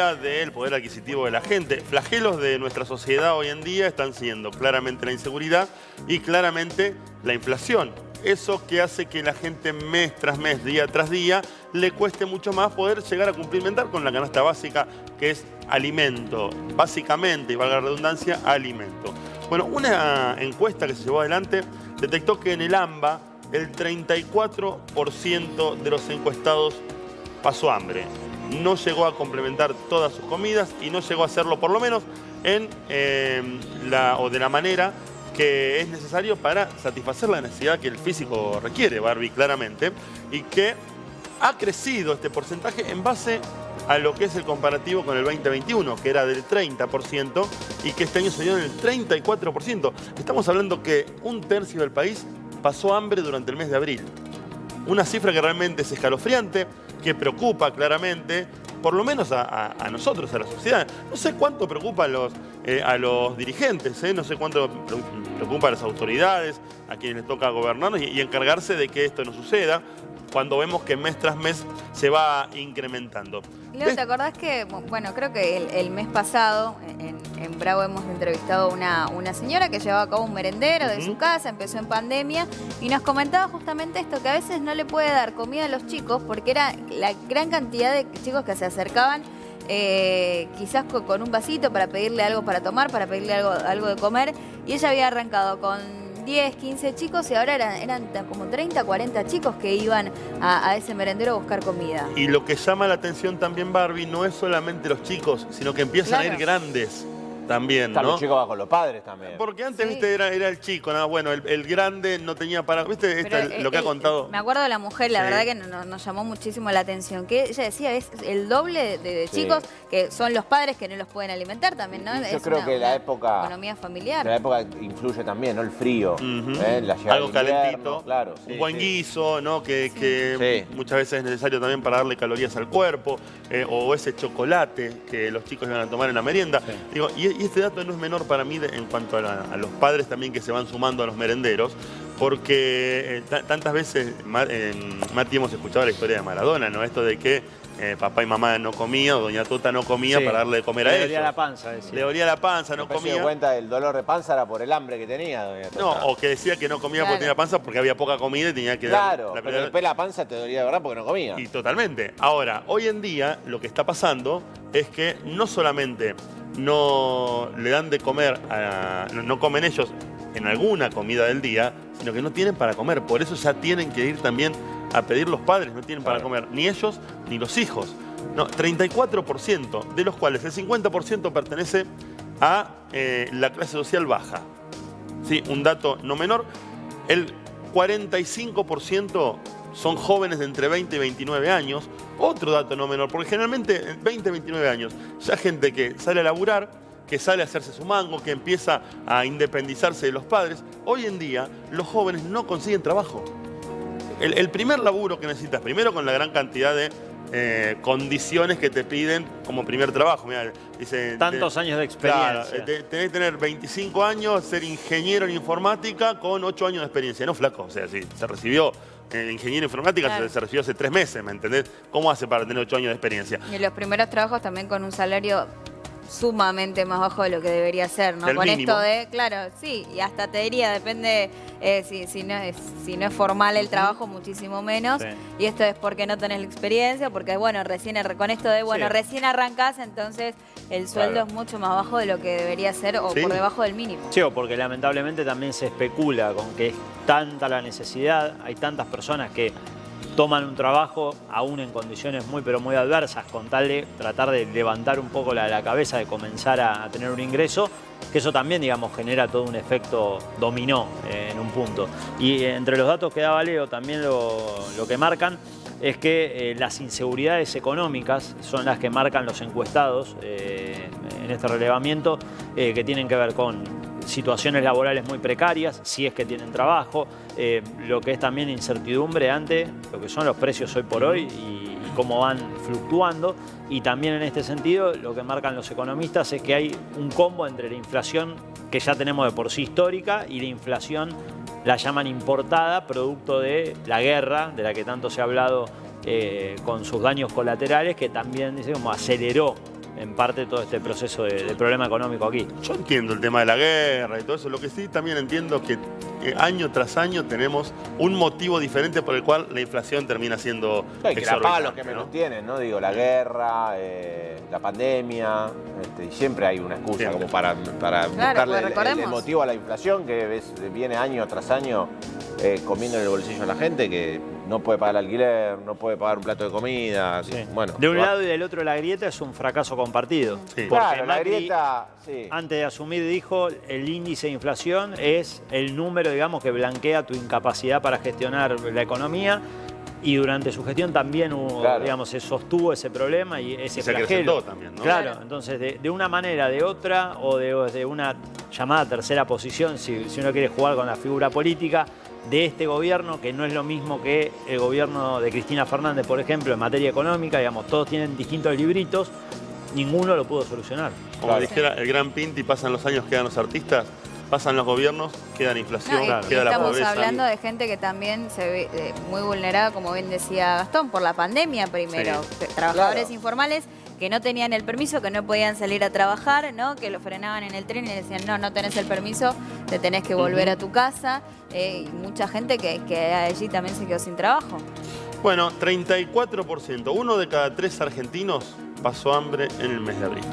del poder adquisitivo de la gente. Flagelos de nuestra sociedad hoy en día están siendo claramente la inseguridad y claramente la inflación. Eso que hace que la gente mes tras mes, día tras día, le cueste mucho más poder llegar a cumplimentar con la canasta básica, que es alimento. Básicamente, y valga la redundancia, alimento. Bueno, una encuesta que se llevó adelante detectó que en el AMBA el 34% de los encuestados pasó hambre. No llegó a complementar todas sus comidas y no llegó a hacerlo por lo menos de la manera que es necesario para satisfacer la necesidad que el físico requiere, Barbie, claramente, y que ha crecido este porcentaje en base a lo que es el comparativo con el 2021, que era del 30%, y que este año se dio en el 34%. Estamos hablando que un tercio del país pasó hambre durante el mes de abril. Una cifra que realmente es escalofriante, que preocupa claramente, por lo menos a nosotros, a la sociedad. No sé cuánto preocupa a los dirigentes, no sé cuánto preocupa a las autoridades, a quienes les toca gobernarnos y encargarse de que esto no suceda, cuando vemos que mes tras mes se va incrementando. Leo, ¿te acordás que, bueno, creo que el mes pasado en Bravo hemos entrevistado a una señora que llevaba a cabo un merendero de su casa, empezó en pandemia, y nos comentaba justamente esto, que a veces no le puede dar comida a los chicos porque era la gran cantidad de chicos que se acercaban quizás con un vasito para pedirle algo para tomar, para pedirle algo de comer, y ella había arrancado con 10, 15 chicos y ahora eran como 30, 40 chicos que iban a ese merendero a buscar comida. Y lo que llama la atención también, Barbie, no es solamente los chicos, sino que empiezan a ir grandes también, ¿no? Los chicos van con los padres también. Porque antes, viste, era el chico, ¿no? Bueno, el grande no tenía para... ¿Viste lo que ha contado? Me acuerdo de la mujer, la verdad que nos llamó muchísimo la atención, que ella decía, es el doble de chicos que son los padres que no los pueden alimentar también, ¿no? Yo creo que la época... economía familiar. La época influye también, ¿no? El frío, la llegada algo del invierno, calentito, claro. un buen guiso, ¿no? Que muchas veces es necesario también para darle calorías al cuerpo, o ese chocolate que los chicos iban a tomar en la merienda. Digo, y este dato no es menor para mí en cuanto a los padres también que se van sumando a los merenderos, porque tantas veces, Mati, hemos escuchado la historia de Maradona, ¿no? Esto de que papá y mamá no comían, o doña Tota no comía para darle de comer a ellos. Le dolía la panza, decía. Le dolía la panza, no comía. Se dio cuenta del dolor de panza era por el hambre que tenía, doña Tota. No, o que decía que no comía porque tenía panza porque había poca comida y tenía que dar... Claro, pero después la panza te dolía de verdad porque no comía. Y totalmente. Ahora, hoy en día lo que está pasando es que no solamente no le dan de comer, no comen ellos en alguna comida del día, sino que no tienen para comer. Por eso ya tienen que ir también a pedir los padres, no tienen para comer ni ellos ni los hijos. No, 34%, de los cuales el 50% pertenece a la clase social baja. ¿Sí? Un dato no menor. El 45% son jóvenes de entre 20 y 29 años. Otro dato no menor, porque generalmente 20 y 29 años, ya gente que sale a laburar, que sale a hacerse su mango, que empieza a independizarse de los padres. Hoy en día los jóvenes no consiguen trabajo. El primer laburo que necesitas, primero con la gran cantidad de condiciones que te piden como primer trabajo. Mirá, dice, tantos años de experiencia. Claro, tenés que tener 25 años, ser ingeniero en informática con 8 años de experiencia. No, flaco, o sea, si se recibió en ingeniero en informática, se recibió hace 3 meses, ¿me entendés? ¿Cómo hace para tener 8 años de experiencia? Y los primeros trabajos también con un salario sumamente más bajo de lo que debería ser, ¿no? Con mínimo. Esto de, claro, sí, y hasta te diría, depende, si no es formal el trabajo, muchísimo menos. Y esto es porque no tenés la experiencia, porque, bueno, con esto de, bueno, recién arrancás, entonces el sueldo es mucho más bajo de lo que debería ser o por debajo del mínimo. Sí, o porque lamentablemente también se especula con que es tanta la necesidad, hay tantas personas que toman un trabajo aún en condiciones muy pero muy adversas con tal de tratar de levantar un poco la cabeza, de comenzar a tener un ingreso, que eso también, digamos, genera todo un efecto dominó en un punto. Y entre los datos que daba Leo también lo que marcan es que las inseguridades económicas son las que marcan los encuestados en este relevamiento, que tienen que ver con situaciones laborales muy precarias, si es que tienen trabajo, lo que es también incertidumbre ante lo que son los precios hoy por hoy y cómo van fluctuando. Y también en este sentido lo que marcan los economistas es que hay un combo entre la inflación que ya tenemos de por sí histórica y la inflación, la llaman importada, producto de la guerra, de la que tanto se ha hablado, con sus daños colaterales, que también, dice, como aceleró en parte todo este proceso de problema económico aquí. Yo entiendo el tema de la guerra y todo eso. Lo que sí también entiendo es que año tras año tenemos un motivo diferente por el cual la inflación termina siendo No, y que la pagan los exorbitante, que menos ¿no? tienen, ¿no? Digo, la guerra, la pandemia, y siempre hay una excusa Siempre. como para buscarle pues el recordemos. motivo a la inflación que viene año tras año comiendo en el bolsillo a la gente que no puede pagar el alquiler, no puede pagar un plato de comida. Sí. Bueno, De un va. lado y del otro de la grieta es un fracaso compartido. Sí. Porque Claro, la Macri, grieta, sí. antes de asumir, dijo, el índice de inflación es el número, digamos, que blanquea tu incapacidad para gestionar la economía. Y durante su gestión también hubo, Claro. digamos, se sostuvo ese problema y ese Y se flagelo. acrecentó también, ¿no? Claro, Claro. entonces de una manera, de otra, o de una llamada tercera posición, si uno quiere jugar con la figura política, de este gobierno, que no es lo mismo que el gobierno de Cristina Fernández, por ejemplo, en materia económica, digamos, todos tienen distintos libritos, ninguno lo pudo solucionar. Como Claro. dijera el gran Pinti, pasan los años, quedan los artistas, pasan los gobiernos, queda la inflación, No, y claro. queda la estamos pobreza. hablando de gente que también se ve muy vulnerada, como bien decía Gastón, por la pandemia primero. Sí. Trabajadores Claro. informales que no tenían el permiso, que no podían salir a trabajar, ¿no? Que lo frenaban en el tren y le decían, no tenés el permiso, te tenés que volver a tu casa. Y mucha gente que allí también se quedó sin trabajo. Bueno, 34%, 1 de cada 3 argentinos pasó hambre en el mes de abril.